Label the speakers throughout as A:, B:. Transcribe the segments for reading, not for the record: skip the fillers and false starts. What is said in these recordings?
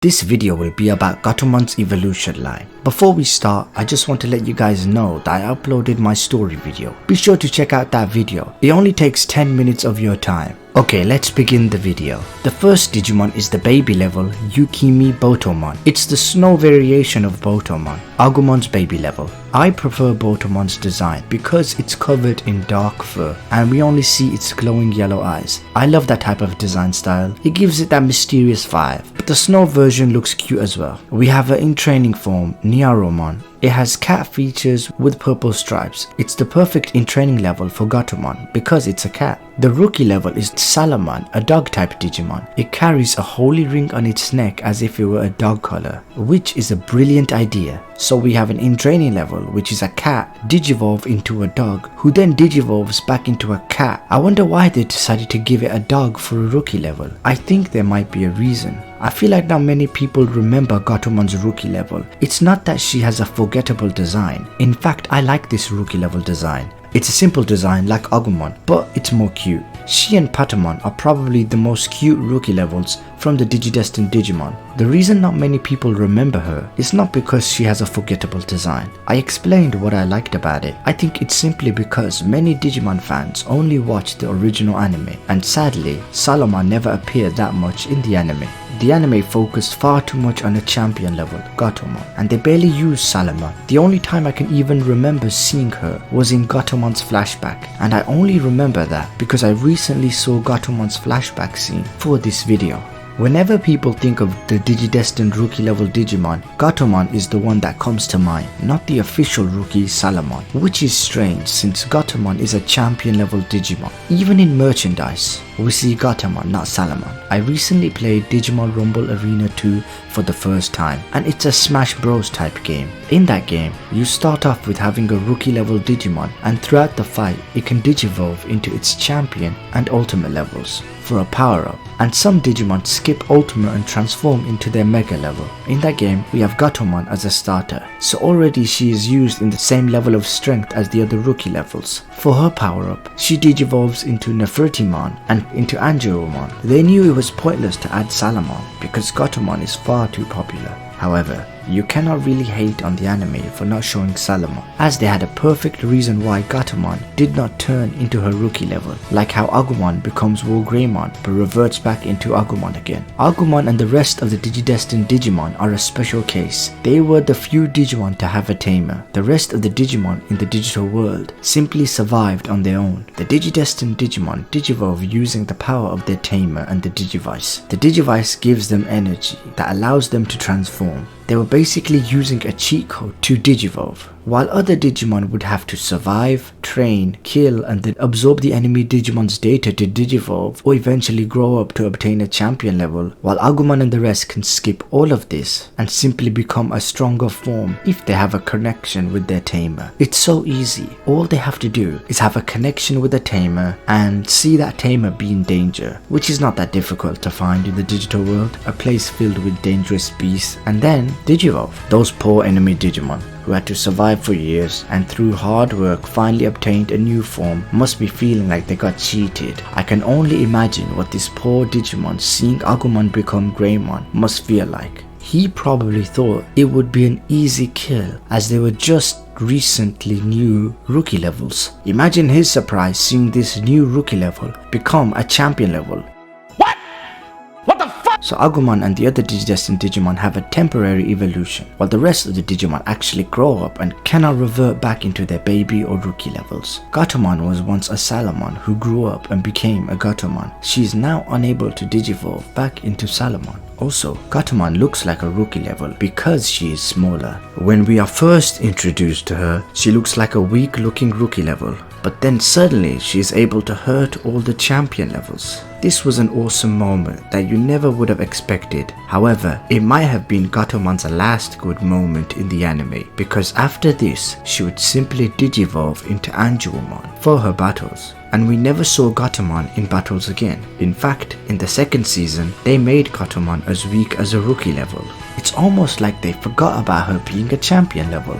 A: This video will be about Gatomon's evolution line. Before we start, I just want to let you guys know that I uploaded my story video. Be sure to check out that video. It only takes 10 minutes of your time. Okay, let's begin the video. The first Digimon is the baby level Yukimi Botomon. It's the snow variation of Botomon, Agumon's baby level. I prefer Botomon's design because it's covered in dark fur and we only see its glowing yellow eyes. I love that type of design style. It gives it that mysterious vibe. But the snow version looks cute as well. We have an in training form, Nafutimon. It has cat features with purple stripes. It's the perfect in training level for Gatomon because it's a cat. The rookie level is Salamon, a dog type Digimon. It carries a holy ring on its neck as if it were a dog collar, which is a brilliant idea. So we have an in training level, which is a cat digivolve into a dog, who then digivolves back into a cat. I wonder why they decided to give it a dog for a rookie level. I think there might be a reason. I feel like not many people remember Gatomon's rookie level. It's not that she has a forgettable design. In fact, I like this rookie level design. It's a simple design like Agumon, but it's more cute. She and Kotamon are probably the most cute rookie levels from the Digidestined Digimon. The reason not many people remember her is not because she has a forgettable design. I explained what I liked about it. I think it's simply because many Digimon fans only watch the original anime, and sadly, Salamon never appeared that much in the anime. The anime focused far too much on a champion level, Gatomon, and they barely used Salamon. The only time I can even remember seeing her was in Gatomon's flashback, and I only remember that because I recently saw Gatomon's flashback scene for this video. Whenever people think of the Digidestined rookie level Digimon, Gatomon is the one that comes to mind, not the official rookie Salamon, which is strange since Gatomon is a champion level Digimon. Even in merchandise, we see Gatomon, not Salamon. I recently played Digimon Rumble Arena 2 for the first time, and it's a Smash Bros type game. In that game, you start off with having a rookie level Digimon, and throughout the fight, it can digivolve into its champion and ultimate levels for a power up. And some Digimon skip ultimate and transform into their mega level. In that game, we have Gatomon as a starter, so already she is used in the same level of strength as the other rookie levels. For her power up, she digivolves into Nafutimon and into Angelomon. They knew it was pointless to add Salamon because Gatomon is far too popular. However, you cannot really hate on the anime for not showing Salamon, as they had a perfect reason why Gatomon did not turn into her rookie level, like how Agumon becomes Wargreymon but reverts back into Agumon again. Agumon and the rest of the Digidestined Digimon are a special case. They were the few Digimon to have a tamer. The rest of the Digimon in the digital world simply survived on their own. The Digidestined Digimon digivolve using the power of their tamer and the Digivice. The Digivice gives them energy that allows them to transform. They were basically using a cheat code to digivolve. While other Digimon would have to survive, train, kill, and then absorb the enemy Digimon's data to digivolve or eventually grow up to obtain a champion level, while Agumon and the rest can skip all of this and simply become a stronger form if they have a connection with their tamer. It's so easy. All they have to do is have a connection with a tamer and see that tamer be in danger, which is not that difficult to find in the digital world, a place filled with dangerous beasts, and then digivolve. Those poor enemy Digimon who had to survive for years and through hard work finally obtained a new form must be feeling like they got cheated. I can only imagine what this poor Digimon seeing Agumon become Greymon must feel like. He probably thought it would be an easy kill as they were just recently new rookie levels. Imagine his surprise seeing this new rookie level become a champion level. So Agumon and the other Digidestined Digimon have a temporary evolution, while the rest of the Digimon actually grow up and cannot revert back into their baby or rookie levels. Gatomon was once a Salamon who grew up and became a Gatomon. She is now unable to digivolve back into Salamon. Also, Gatomon looks like a rookie level because she is smaller. When we are first introduced to her, she looks like a weak looking rookie level, but then suddenly she is able to hurt all the champion levels. This was an awesome moment that you never would have expected. However, it might have been Gatomon's last good moment in the anime, because after this, she would simply digivolve into Angelomon for her battles. And we never saw Gatomon in battles again. In fact, in the second season, they made Gatomon as weak as a rookie level. It's almost like they forgot about her being a champion level.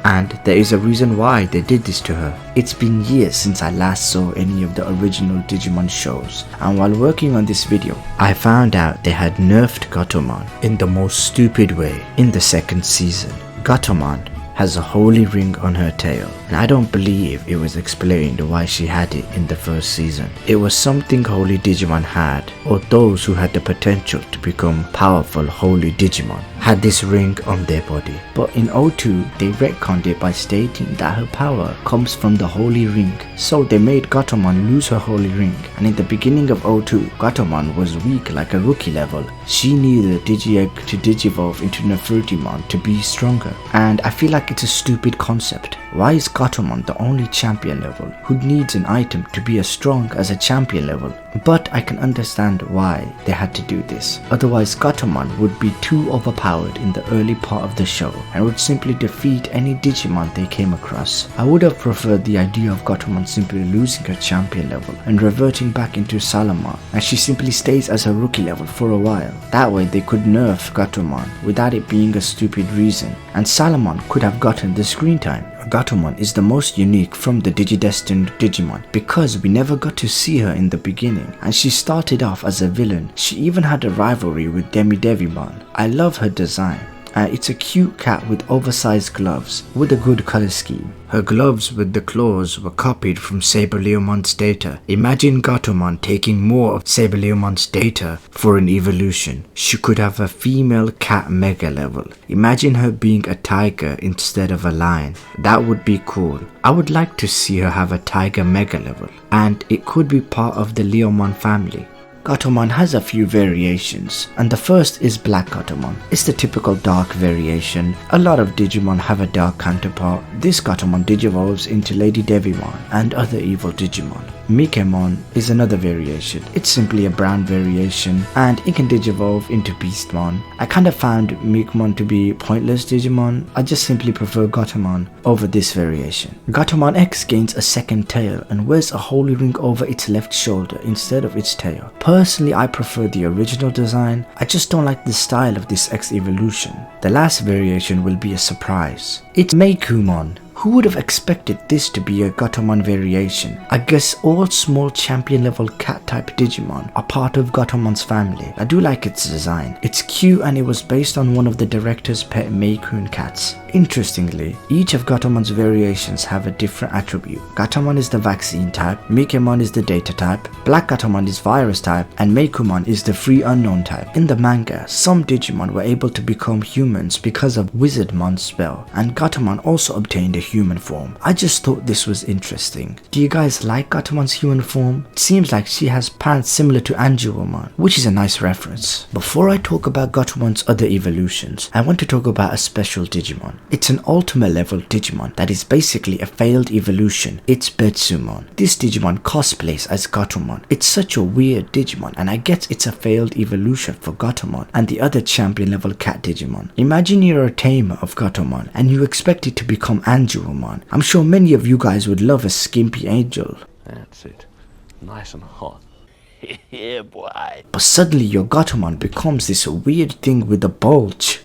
A: And there is a reason why they did this to her. It's been years since I last saw any of the original Digimon shows, and while working on this video, I found out they had nerfed Gatomon in the most stupid way in the second season. Gatomon has a holy ring on her tail, and I don't believe it was explained why she had it in the first season. It was something holy Digimon had, or those who had the potential to become powerful holy Digimon had this ring on their body. But in 02, they retconned it by stating that her power comes from the holy ring, so they made Gatomon lose her holy ring, and in the beginning of 02, Gatomon was weak like a rookie level. She needed a Digi-Egg to Digivolve into Nafutimon to be stronger, and I feel like it's a stupid concept. Why is Gatomon the only champion level who needs an item to be as strong as a champion level? But I can understand why they had to do this. Otherwise, Gatomon would be too overpowered in the early part of the show and would simply defeat any Digimon they came across. I would have preferred the idea of Gatomon simply losing her champion level and reverting back into Salamon, and she simply stays as her rookie level for a while. That way they could nerf Gatomon without it being a stupid reason, and Salamon could have gotten the screen time. Gatomon is the most unique from the Digidestined Digimon because we never got to see her in the beginning, and she started off as a villain. She even had a rivalry with Devimon. I love her design. It's a cute cat with oversized gloves with a good color scheme. Her gloves with the claws were copied from Saberleomon's data. Imagine Gatomon taking more of Saberleomon's data for an evolution. She could have a female cat mega level. Imagine her being a tiger instead of a lion. That would be cool. I would like to see her have a tiger mega level, and it could be part of the Leomon family. Gatomon has a few variations, and the first is Black Gatomon. It's the typical dark variation. A lot of Digimon have a dark counterpart. This Gatomon digivolves into Lady Devimon and other evil Digimon. Mikemon is another variation. It's simply a brown variation, and it can digivolve into Beastmon. I kinda found Mikemon to be pointless Digimon. I just simply prefer Gatomon over this variation. Gatomon X gains a second tail and wears a holy ring over its left shoulder instead of its tail. Personally, I prefer the original design. I just don't like the style of this X evolution. The last variation will be a surprise. It's Meikumon. Who would have expected this to be a Gatomon variation? I guess all small champion level cat type Digimon are part of Gatomon's family. I do like its design. It's cute, and it was based on one of the director's pet Meikun cats. Interestingly, each of Gatomon's variations have a different attribute. Gatomon is the vaccine type, Mikemon is the data type, Black Gatomon is virus type, and Meikumon is the free unknown type. In the manga, some Digimon were able to become humans because of Wizardmon's spell, and Gatomon also obtained a human form. I just thought this was interesting. Do you guys like Gatomon's human form? It seems like she has pants similar to Angelomon, which is a nice reference. Before I talk about Gatomon's other evolutions, I want to talk about a special Digimon. It's an Ultima level Digimon that is basically a failed evolution. It's Betsumon. This Digimon cosplays as Gatomon. It's such a weird Digimon, and I guess it's a failed evolution for Gatomon and the other champion level cat Digimon. Imagine you're a tamer of Gatomon and you expect it to become Angelomon. I'm sure many of you guys would love a skimpy angel.
B: That's it. Nice and hot. Yeah, boy.
A: But suddenly your Gatomon becomes this weird thing with a bulge.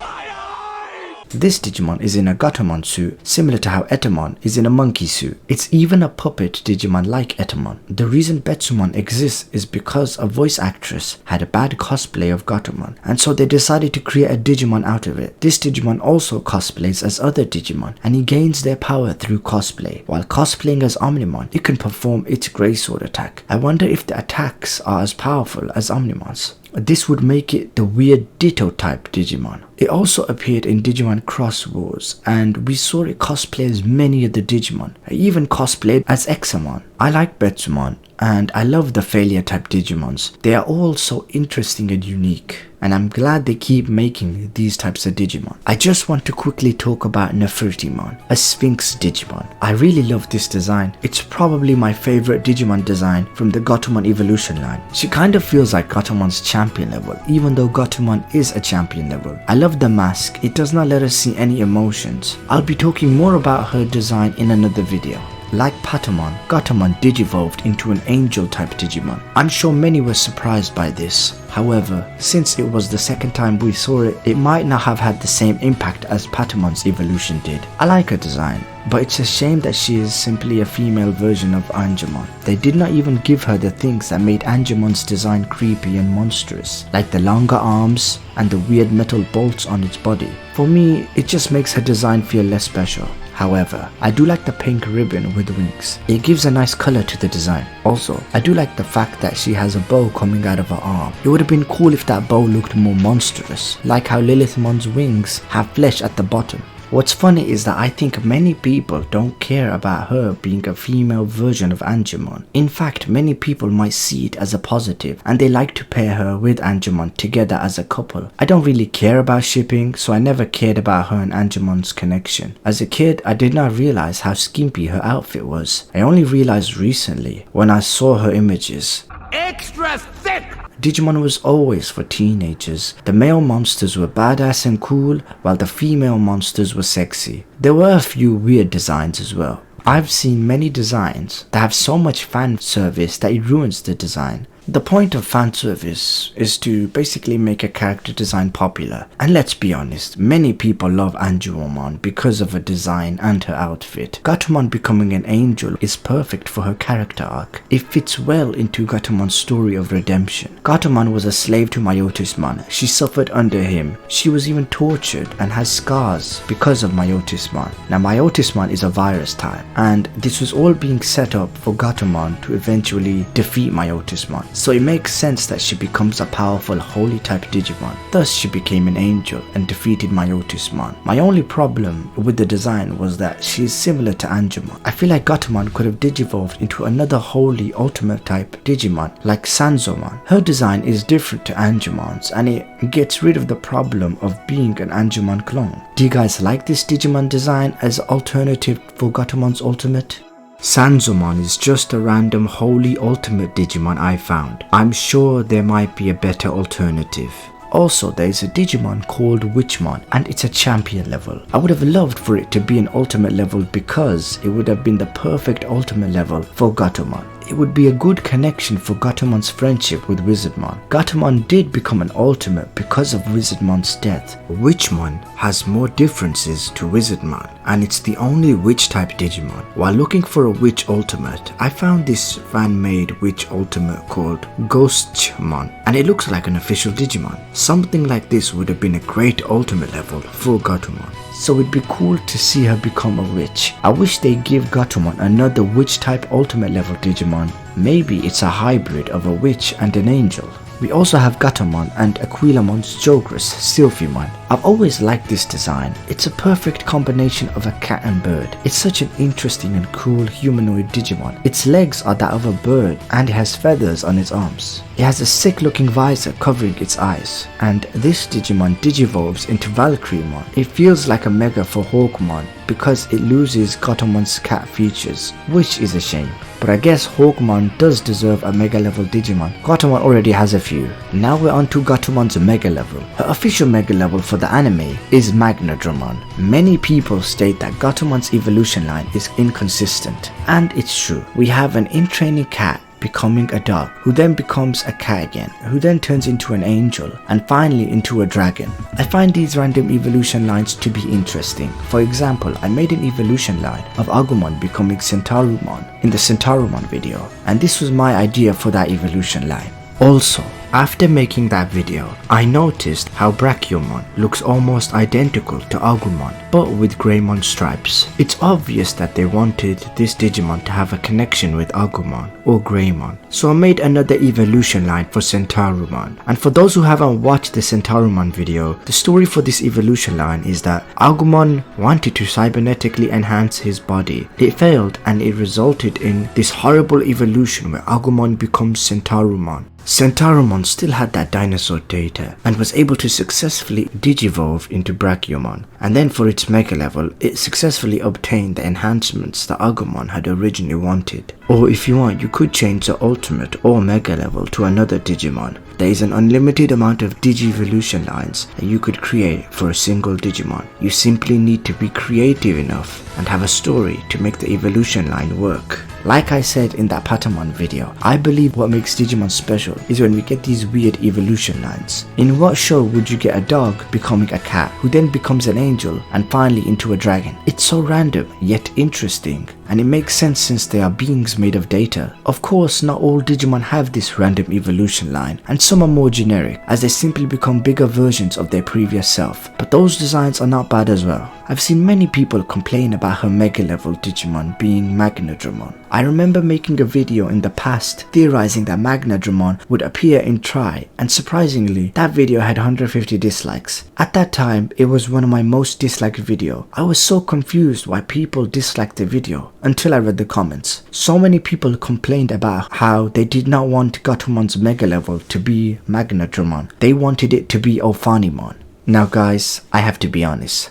A: This Digimon is in a Gatomon suit, similar to how Etamon is in a monkey suit. It's even a puppet Digimon like Etamon. The reason Betsumon exists is because a voice actress had a bad cosplay of Gatomon, and so they decided to create a Digimon out of it. This Digimon also cosplays as other Digimon, and he gains their power through cosplay. While cosplaying as Omnimon, it can perform its Grey Sword attack. I wonder if the attacks are as powerful as Omnimon's. This would make it the weird Ditto type Digimon. It also appeared in Digimon Cross Wars, and we saw it cosplay as many of the Digimon. I even cosplayed as Examon. I like Betsumon, and I love the failure type Digimons. They are all so interesting and unique, and I'm glad they keep making these types of Digimon. I just want to quickly talk about Nafutimon, a Sphynx Digimon. I really love this design. It's probably my favorite Digimon design from the Gatomon evolution line. She kind of feels like Gatomon's champion level, even though Gatomon is a champion level. I love the mask. It does not let us see any emotions. I'll be talking more about her design in another video. Like Patamon, Gatomon digivolved into an angel type Digimon. I'm sure many were surprised by this. However, since it was the second time we saw it, it might not have had the same impact as Patamon's evolution did. I like her design, but it's a shame that she is simply a female version of Angemon. They did not even give her the things that made Angemon's design creepy and monstrous, like the longer arms and the weird metal bolts on its body. For me, it just makes her design feel less special. However, I do like the pink ribbon with wings. It gives a nice color to the design. Also, I do like the fact that she has a bow coming out of her arm. It would have been cool if that bow looked more monstrous, like how Lilithmon's wings have flesh at the bottom. What's funny is that I think many people don't care about her being a female version of Angemon. In fact, many people might see it as a positive and they like to pair her with Angemon together as a couple. I don't really care about shipping, so I never cared about her and Angemon's connection. As a kid, I did not realize how skimpy her outfit was. I only realized recently when I saw her images.
C: Extra thick!
A: Digimon was always for teenagers. The male monsters were badass and cool, while the female monsters were sexy. There were a few weird designs as well. I've seen many designs that have so much fan service that it ruins the design. The point of fan service is to basically make a character design popular. And let's be honest, many people love Angemon because of her design and her outfit. Gatomon becoming an angel is perfect for her character arc. It fits well into Gatomon's story of redemption. Gatomon was a slave to Myotismon. She suffered under him. She was even tortured and has scars because of Myotismon. Now Myotismon is a virus type, and this was all being set up for Gatomon to eventually defeat Myotismon. So it makes sense that she becomes a powerful holy type Digimon. Thus she became an angel and defeated Myotismon. My only problem with the design was that she is similar to Angemon. I feel like Gatomon could have digivolved into another holy ultimate type Digimon like Sanzomon. Her design is different to Angemon's and it gets rid of the problem of being an Angemon clone. Do you guys like this Digimon design as alternative for Gatomon's ultimate? Sanzomon is just a random holy ultimate Digimon I found. I'm sure there might be a better alternative. Also, there is a Digimon called Witchmon and it's a champion level. I would have loved for it to be an ultimate level because it would have been the perfect ultimate level for Gatomon. It would be a good connection for Gatomon's friendship with Wizardmon. Gatomon did become an ultimate because of Wizardmon's death. Witchmon has more differences to Wizardmon and it's the only witch type Digimon. While looking for a witch ultimate, I found this fan-made witch ultimate called Ghostmon and it looks like an official Digimon. Something like this would have been a great ultimate level for Gatomon. So it'd be cool to see her become a witch. I wish they give Gatomon another witch type ultimate level Digimon. Maybe it's a hybrid of a witch and an angel. We also have Gatomon and Aquilamon's Jogress, Sylphimon. I've always liked this design. It's a perfect combination of a cat and bird. It's such an interesting and cool humanoid Digimon. Its legs are that of a bird and it has feathers on its arms. It has a sick looking visor covering its eyes. And this Digimon digivolves into Valkyriemon. It feels like a mega for Hawkmon because it loses Gatomon's cat features, which is a shame. But I guess Hawkmon does deserve a mega level Digimon. Gatomon already has a few. Now we're on to Gatomon's mega level. Her official mega level for the anime is Magnadramon. Many people state that Gatomon's evolution line is inconsistent, and it's true. We have an in-training cat becoming a dog, who then becomes a cat again, who then turns into an angel, and finally into a dragon. I find these random evolution lines to be interesting. For example, I made an evolution line of Agumon becoming Centaurumon in the Centaurumon video, and this was my idea for that evolution line. Also, after making that video, I noticed how Brachiomon looks almost identical to Agumon, but with Greymon stripes. It's obvious that they wanted this Digimon to have a connection with Agumon or Greymon, so I made another evolution line for Centaurumon. And for those who haven't watched the Centaurumon video, the story for this evolution line is that Agumon wanted to cybernetically enhance his body. It failed and it resulted in this horrible evolution where Agumon becomes Centaurumon. Centaurumon still had that dinosaur data and was able to successfully digivolve into Brachiomon, and then for its mega level, it successfully obtained the enhancements that Agumon had originally wanted. Or if you want, you could change the ultimate or mega level to another Digimon. There is an unlimited amount of Digi-evolution lines that you could create for a single Digimon. You simply need to be creative enough and have a story to make the evolution line work. Like I said in that Kotamon video, I believe what makes Digimon special is when we get these weird evolution lines. In what show would you get a dog becoming a cat, who then becomes an angel and finally into a dragon? It's so random, yet interesting, and it makes sense since they are beings made of data. Of course, not all Digimon have this random evolution line, and some are more generic, as they simply become bigger versions of their previous self, but those designs are not bad as well. I've seen many people complain about her mega level Digimon being Magnadramon. I remember making a video in the past theorizing that Magnadramon would appear in Tri, and surprisingly, that video had 150 dislikes. At that time, it was one of my most disliked videos. I was so confused why people disliked the video, until I read the comments. So many people complained about how they did not want Gatomon's mega level to be Magnadramon. They wanted it to be Ophanimon. Now guys, I have to be honest.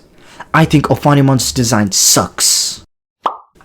A: I think Ophanimon's design sucks.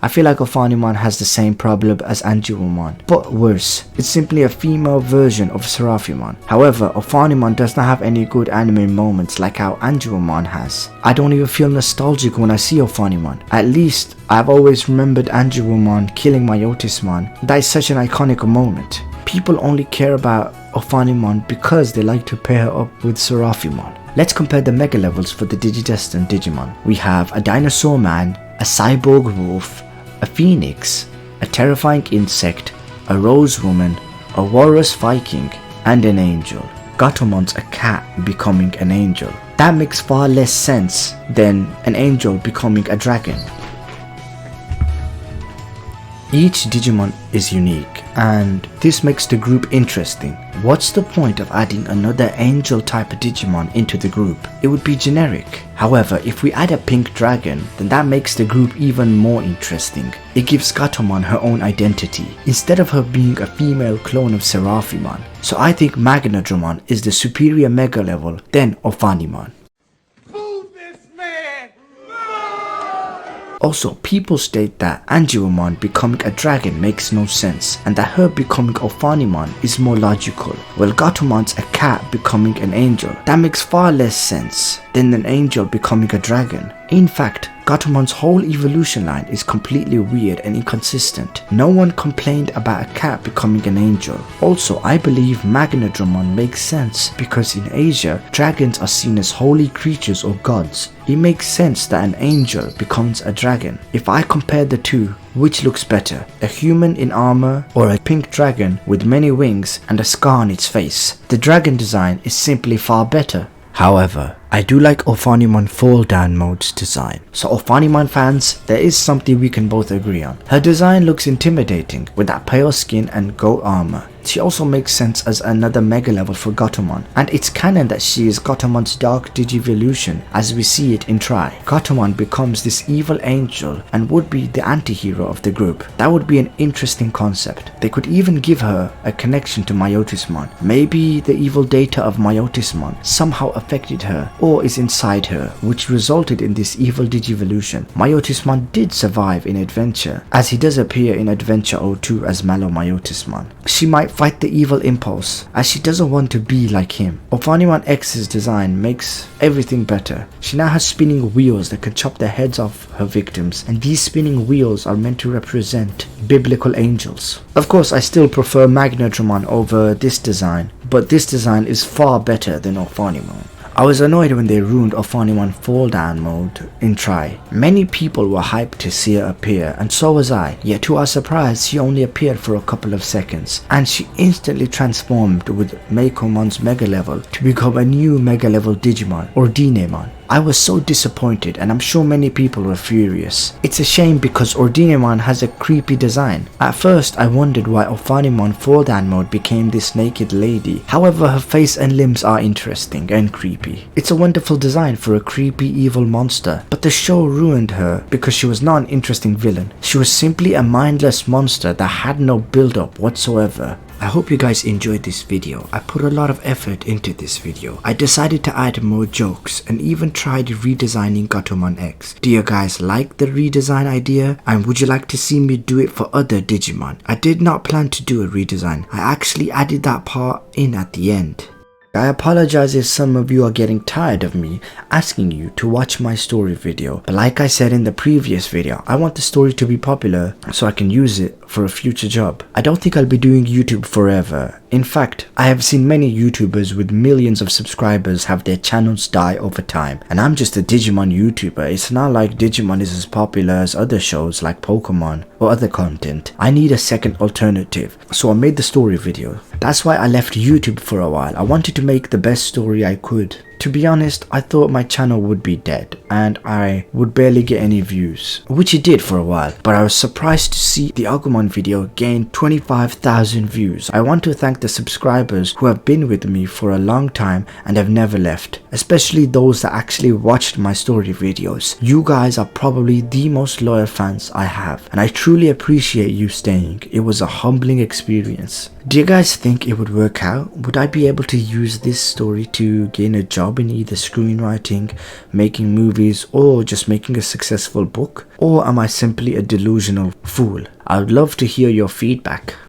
A: I feel like Ophanimon has the same problem as Anguimon, but worse. It's simply a female version of Seraphimon. However, Ophanimon does not have any good anime moments like how Anguimon has. I don't even feel nostalgic when I see Ophanimon. At least, I've always remembered Anguimon killing Myotismon. That is such an iconic moment. People only care about Ophanimon because they like to pair her up with Seraphimon. Let's compare the mega levels for the Digidestined Digimon. We have a dinosaur man, a cyborg wolf, a phoenix, a terrifying insect, a rose woman, a walrus Viking, and an angel. Gatomon's a cat becoming an angel. That makes far less sense than an angel becoming a dragon. Each Digimon is unique, and this makes the group interesting. What's the point of adding another angel type of Digimon into the group? It would be generic. However, if we add a pink dragon, then that makes the group even more interesting. It gives Gatomon her own identity, instead of her being a female clone of Seraphimon. So I think Magnadramon is the superior mega level than Ophanimon. Also, people state that Anguimon becoming a dragon makes no sense, and that her becoming Ophanimon is more logical. While Gatomon's a cat becoming an angel, that makes far less sense than an angel becoming a dragon. In fact, Gatomon's whole evolution line is completely weird and inconsistent. No one complained about a cat becoming an angel. Also, I believe Magnadramon makes sense because in Asia, dragons are seen as holy creatures or gods. It makes sense that an angel becomes a dragon. If I compare the two, which looks better? A human in armor or a pink dragon with many wings and a scar on its face? The dragon design is simply far better. However, I do like Ophanimon Fall Down Mode's design. So Ophanimon fans, there is something we can both agree on. Her design looks intimidating with that pale skin and goat armor. She also makes sense as another mega level for Gatomon, and it's canon that she is Gatomon's dark Digivolution as we see it in Tri. Gatomon becomes this evil angel and would be the anti-hero of the group. That would be an interesting concept. They could even give her a connection to Myotismon. Maybe the evil data of Myotismon somehow affected her or is inside her, which resulted in this evil Digivolution. Myotismon did survive in Adventure, as he does appear in Adventure 02 as Mallow Myotismon. She might fight the evil impulse, as she doesn't want to be like him. Ophanimon X's design makes everything better. She now has spinning wheels that can chop the heads off her victims, and these spinning wheels are meant to represent biblical angels. Of course, I still prefer Magnadramon over this design, but this design is far better than Ophanimon. I was annoyed when they ruined Ophanimon Fall Down Mode in Tri. Many people were hyped to see her appear, and so was I, yet to our surprise she only appeared for a couple of seconds, and she instantly transformed with Meikomon's Mega Level to become a new Mega Level Digimon, or Ordinamon. I was so disappointed, and I'm sure many people were furious. It's a shame because Ordinamon has a creepy design. At first I wondered why Ophanimon Fall Down Mode became this naked lady. However, her face and limbs are interesting and creepy. It's a wonderful design for a creepy evil monster, but the show ruined her because she was not an interesting villain. She was simply a mindless monster that had no build up whatsoever. I hope you guys enjoyed this video. I put a lot of effort into this video. I decided to add more jokes and even tried redesigning Gatomon X. Do you guys like the redesign idea? And would you like to see me do it for other Digimon? I did not plan to do a redesign. I actually added that part in at the end. I apologize if some of you are getting tired of me asking you to watch my story video, but like I said in the previous video, I want the story to be popular so I can use it for a future job. I don't think I'll be doing YouTube forever. In fact, I have seen many YouTubers with millions of subscribers have their channels die over time, and I'm just a Digimon YouTuber. It's not like Digimon is as popular as other shows like Pokemon or other content. I need a second alternative, so I made the story video. That's why I left YouTube for a while. I wanted to make the best story I could. To be honest, I thought my channel would be dead and I would barely get any views, which it did for a while, but I was surprised to see the Agumon video gain 25,000 views. I want to thank the subscribers who have been with me for a long time and have never left, especially those that actually watched my story videos. You guys are probably the most loyal fans I have, and I truly appreciate you staying. It was a humbling experience. Do you guys think it would work out? Would I be able to use this story to gain a job in either screenwriting, making movies, or just making a successful book? Or am I simply a delusional fool? I would love to hear your feedback.